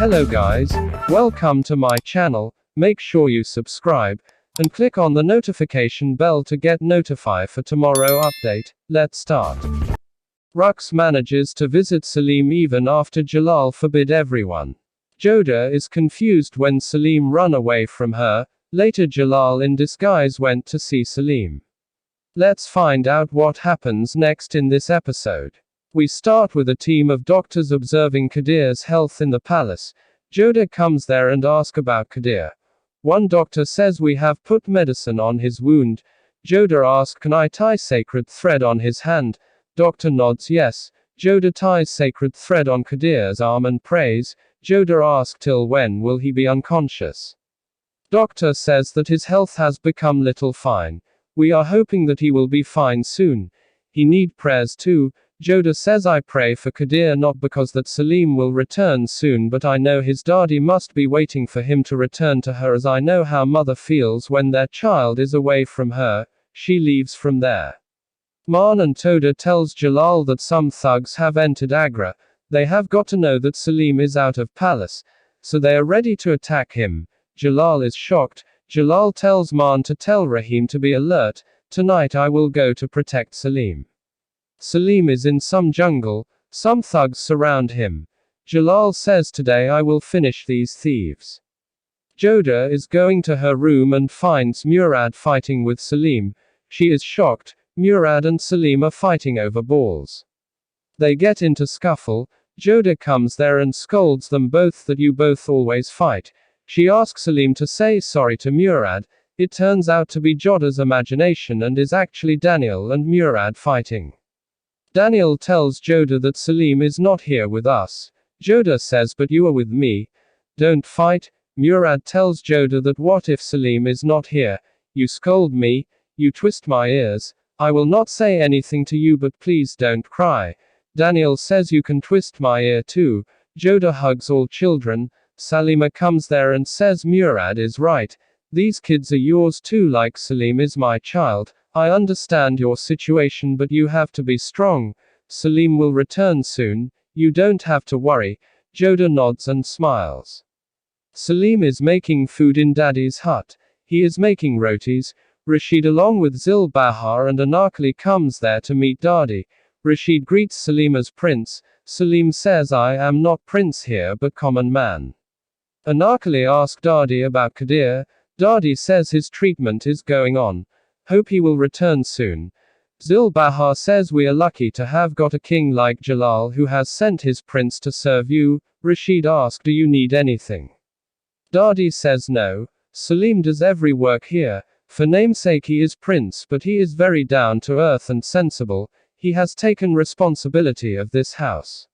Hello guys, welcome to my channel. Make sure you subscribe and click on the notification bell to get notified for tomorrow update. Let's start. Rux manages to visit Salim even after Jalal forbid everyone. Jodha is confused when Salim run away from her. Later Jalal in disguise went to see Salim. Let's find out what happens next in this episode. We start with a team of doctors observing Qadir's health in the palace. Jodha comes there and asks about Qadir. One doctor says we have put medicine on his wound. Jodha asks, can I tie sacred thread on his hand? Doctor nods yes. Jodha ties sacred thread on Qadir's arm and prays. Jodha asks, till when will he be unconscious? Doctor says that his health has become little fine. We are hoping that he will be fine soon. He need prayers too. Jodha says I pray for Qadir not because that Salim will return soon, but I know his daddy must be waiting for him to return to her, as I know how mother feels when their child is away from her. She leaves from there. Maan and Toda tells Jalal that some thugs have entered Agra. They have got to know that Salim is out of palace, so they are ready to attack him. Jalal is shocked. Jalal tells Maan to tell Rahim to be alert. Tonight I will go to protect Salim. Salim is in some jungle. Some thugs surround him. Jalal says today I will finish these thieves. Jodha is going to her room and finds Murad fighting with Salim. She is shocked. Murad and Salim are fighting over balls. They get into scuffle. Jodha comes there and scolds them both that you both always fight. She asks Salim to say sorry to Murad. It turns out to be Jodha's imagination and is actually Daniel and Murad fighting. Daniel tells Jodha that Salim is not here with us. Jodha says, but you are with me. Don't fight. Murad tells Jodha that what if Salim is not here? You scold me. You twist my ears. I will not say anything to you, but please don't cry. Daniel says you can twist my ear too. Jodha hugs all children. Salima comes there and says Murad is right. These kids are yours too, like Salim is my child. I understand your situation, but you have to be strong. Salim will return soon. You don't have to worry. Jodha nods and smiles. Salim is making food in Daddy's hut. He is making rotis. Rashid along with Zil Bahar and Anarkali comes there to meet Daddy. Rashid greets Salim as prince. Salim says I am not prince here but common man. Anarkali asks Daddy about Qadir. Daddy says his treatment is going on. Hope he will return soon. Zil Bahar says we are lucky to have got a king like Jalal who has sent his prince to serve you. Rashid asks, do you need anything? Daddy says no. Salim does every work here. For namesake he is prince, but he is very down to earth and sensible. He has taken responsibility of this house.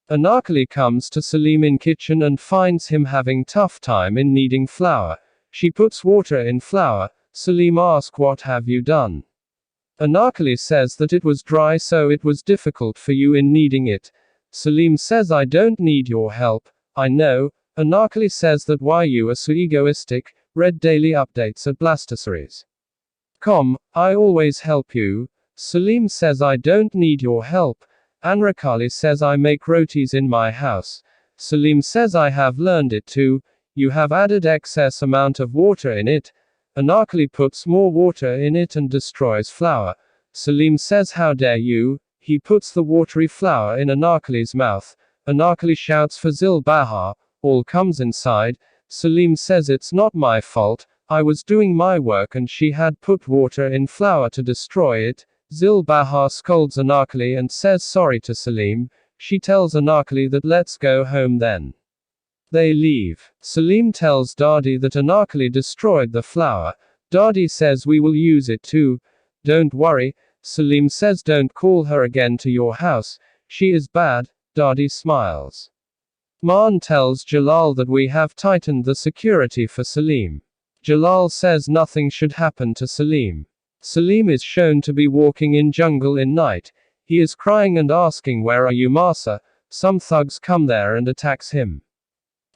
Anarkali comes to Salim in kitchen and finds him having tough time in kneading flour. She puts water in flour. Salim asks, what have you done? Anarkali says that it was dry, so it was difficult for you in kneading it. Salim says I don't need your help. I know. Anarkali says that why you are so egoistic. Read daily updates at blastoseries.com. I always help you. Salim says I don't need your help. Anarkali says I make rotis in my house. Salim says I have learned it too. You have added excess amount of water in it. Anarkali puts more water in it and destroys flour. Salim says how dare you. He puts the watery flour in Anarkali's mouth. Anarkali shouts for Zil Bahar. All comes inside. Salim says it's not my fault. I was doing my work and she had put water in flour to destroy it. Zil Bahar scolds Anarkali and says sorry to Salim. She tells Anarkali that let's go home then. They leave. Salim tells Daddy that Anarkali destroyed the flour. Daddy says we will use it too. Don't worry. Salim says don't call her again to your house. She is bad. Daddy smiles. Maan tells Jalal that we have tightened the security for Salim. Jalal says nothing should happen to Salim. Salim is shown to be walking in jungle in night. He is crying and asking where are you Masa? Some thugs come there and attacks him.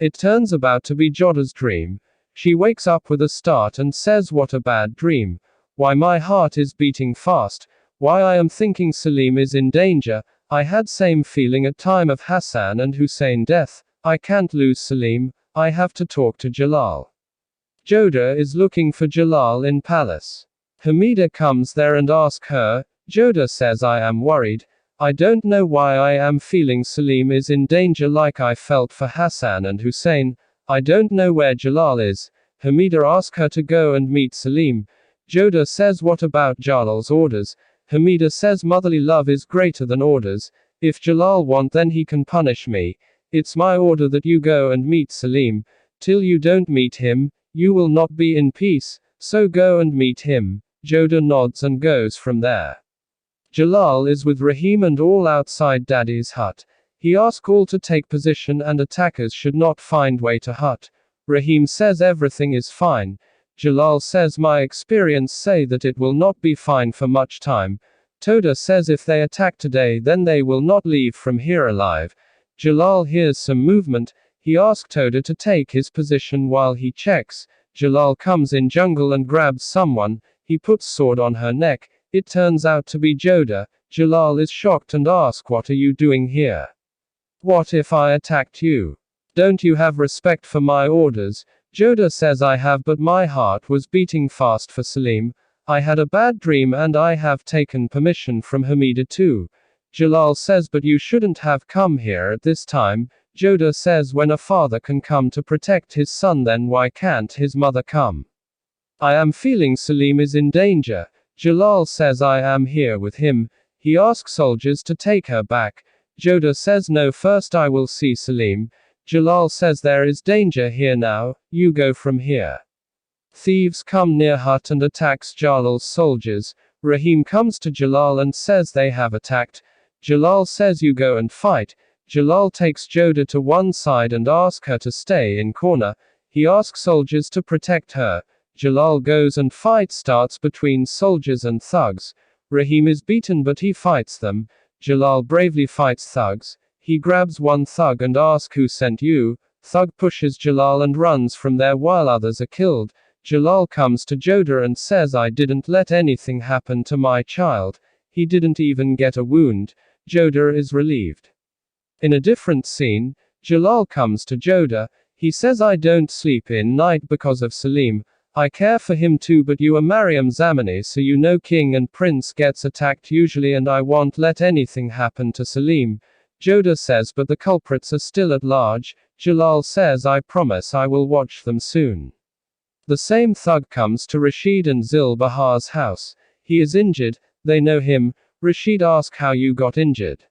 It turns out to be Jodha's dream. She wakes up with a start and says what a bad dream. Why my heart is beating fast. Why I am thinking Salim is in danger. I had same feeling at time of Hassan and Hussein death. I can't lose Salim, I have to talk to Jalal. Jodha is looking for Jalal in palace. Hamida comes there and asks her. Jodha says I am worried. I don't know why I am feeling Salim is in danger like I felt for Hassan and Hussein. I don't know where Jalal is. Hamida asks her to go and meet Salim. Jodha says what about Jalal's orders? Hamida says motherly love is greater than orders. If Jalal want then he can punish me. It's my order that you go and meet Salim. Till you don't meet him, you will not be in peace, so go and meet him. Jodha nods and goes from there. Jalal is with Rahim and all outside Daddy's hut. He asks all to take position and attackers should not find way to hut. Rahim says everything is fine. Jalal says my experience say that it will not be fine for much time. Toda says if they attack today then they will not leave from here alive. Jalal hears some movement. He asks Toda to take his position while he checks. Jalal comes in jungle and grabs someone. He puts sword on her neck. It turns out to be Jodha. Jalal is shocked and asks what are you doing here? What if I attacked you? Don't you have respect for my orders? Jodha says I have, but my heart was beating fast for Salim. I had a bad dream and I have taken permission from Hamida too. Jalal says but you shouldn't have come here at this time. Jodha says when a father can come to protect his son then why can't his mother come? I am feeling Salim is in danger. Jalal says I am here with him. He asks soldiers to take her back. Jodha says no, first I will see Salim. Jalal says there is danger here now, you go from here. Thieves come near hut and attacks Jalal's soldiers. Rahim comes to Jalal and says they have attacked. Jalal says you go and fight. Jalal takes Jodha to one side and asks her to stay in corner. He asks soldiers to protect her. Jalal goes and fight starts between soldiers and thugs. Rahim is beaten but he fights them. Jalal bravely fights thugs. He grabs one thug and asks who sent you. Thug pushes Jalal and runs from there while others are killed. Jalal comes to Jodha and says I didn't let anything happen to my child. He didn't even get a wound. Jodha is relieved. In a different scene, Jalal comes to Jodha. He says I don't sleep in night because of Salim. I care for him too, but you are Mariam Zamani, so you know king and prince gets attacked usually and I won't let anything happen to Salim. Jodha says but the culprits are still at large. Jalal says I promise I will watch them soon. The same thug comes to Rashid and Zil Bahar's house. He is injured. They know him. Rashid asks how you got injured.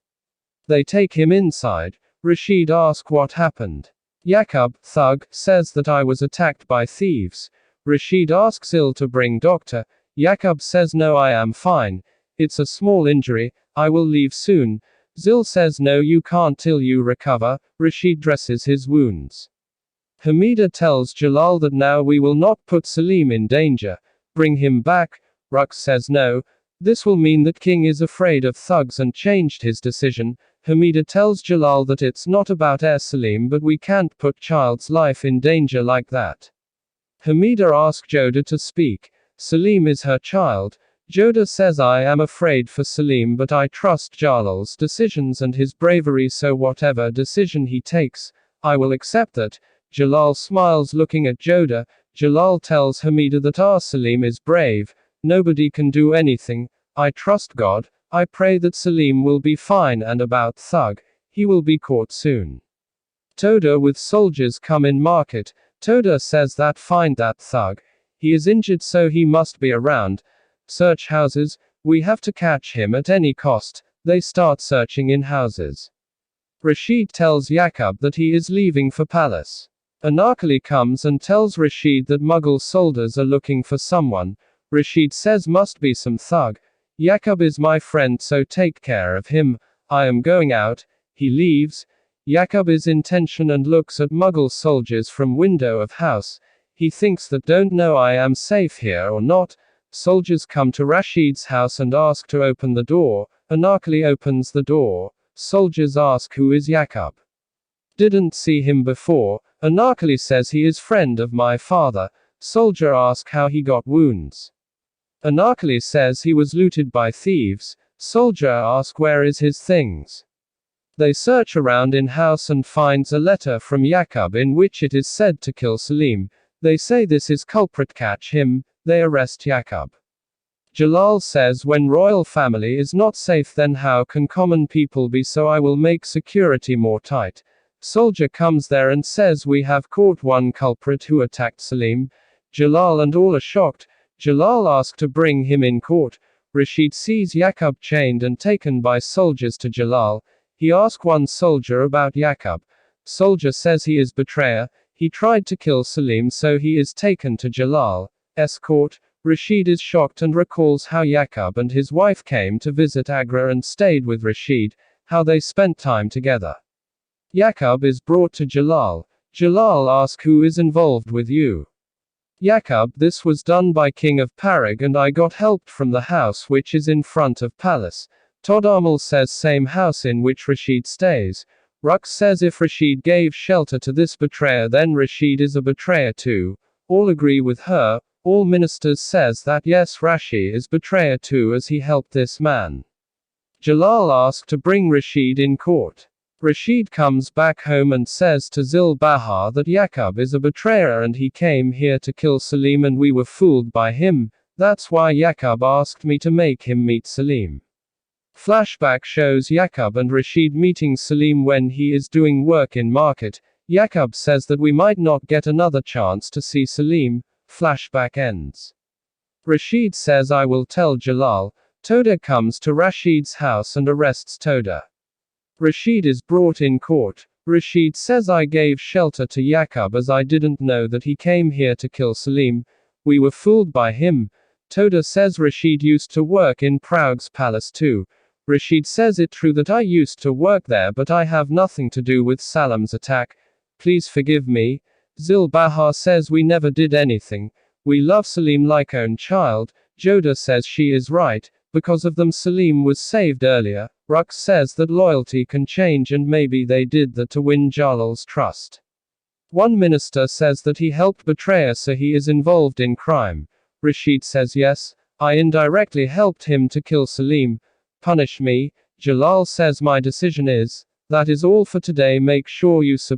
They take him inside. Rashid asks what happened. Yaqub, thug, says that I was attacked by thieves. Rashid asks Zil to bring doctor. Yaqub says no, I am fine. It's a small injury. I will leave soon. Zil says no, you can't till you recover. Rashid dresses his wounds. Hamida tells Jalal that now we will not put Salim in danger. Bring him back. Rux says no. This will mean that King is afraid of thugs and changed his decision. Hamida tells Jalal that it's not about Salim, but we can't put child's life in danger like that. Hamida asks Jodha to speak. Salim is her child. Jodha says I am afraid for Salim, but I trust Jalal's decisions and his bravery, so whatever decision he takes, I will accept that. Jalal smiles looking at Jodha. Jalal tells Hamida that Salim is brave. Nobody can do anything. I trust God. I pray that Salim will be fine, and about Thug, he will be caught soon. Toda with soldiers come in market. Toda says that find that Thug. He is injured so he must be around. Search houses. We have to catch him at any cost. They start searching in houses. Rashid tells Yaqub that he is leaving for palace. Anarkali comes and tells Rashid that Mughal soldiers are looking for someone. Rashid says must be some thug. Yaqub is my friend, so take care of him. I am going out. He leaves. Yaqub is in tension and looks at Mughal soldiers from window of house. He thinks that don't know I am safe here or not. Soldiers come to Rashid's house and ask to open the door. Anarkali opens the door. Soldiers ask who is Yaqub. Didn't see him before. Anarkali says he is friend of my father. Soldier ask how he got wounds. Anarkali says he was looted by thieves. Soldier ask where is his things. They search around in house and finds a letter from Yaqub in which it is said to kill Salim. They say this is culprit, catch him. They arrest Yaqub. Jalal says when royal family is not safe, then how can common people be, so I will make security more tight. Soldier comes there and says we have caught one culprit who attacked Salim. Jalal and all are shocked. Jalal asks to bring him in court. Rashid sees Yaqub chained and taken by soldiers to Jalal. He asks one soldier about Yaqub. Soldier says he is betrayer. He tried to kill Salim, so he is taken to Jalal's court. Rashid is shocked and recalls how Yaqub and his wife came to visit Agra and stayed with Rashid, how they spent time together. Yaqub is brought to Jalal. Jalal asks who is involved with you. Yaqub, this was done by King of Parag and I got help from the house which is in front of palace. Todamal says same house in which Rashid stays. Rux says if Rashid gave shelter to this betrayer, then Rashid is a betrayer too. All agree with her. All ministers says that yes, Rashid is betrayer too as he helped this man. Jalal asked to bring Rashid in court. Rashid comes back home and says to Zil Bahar that Yaqub is a betrayer and he came here to kill Salim and we were fooled by him. That's why Yaqub asked me to make him meet Salim. Flashback shows Yaqub and Rashid meeting Salim when he is doing work in market. Yaqub says that we might not get another chance to see Salim. Flashback ends. Rashid says I will tell Jalal. Toda comes to Rashid's house and arrests Toda. Rashid is brought in court. Rashid says I gave shelter to Yaqub as I didn't know that he came here to kill Salim. We were fooled by him. Toda says Rashid used to work in Prague's palace too. Rashid says it true that I used to work there, but I have nothing to do with Salim's attack. Please forgive me. Zil Bahar says we never did anything. We love Salim like own child. Jodha says she is right. Because of them Salim was saved earlier. Rux says that loyalty can change and maybe they did that to win Jalal's trust. One minister says that he helped betrayer, so he is involved in crime. Rashid says yes, I indirectly helped him to kill Salim. Punish me. Jalal says my decision is. That is all for today. Make sure you subscribe.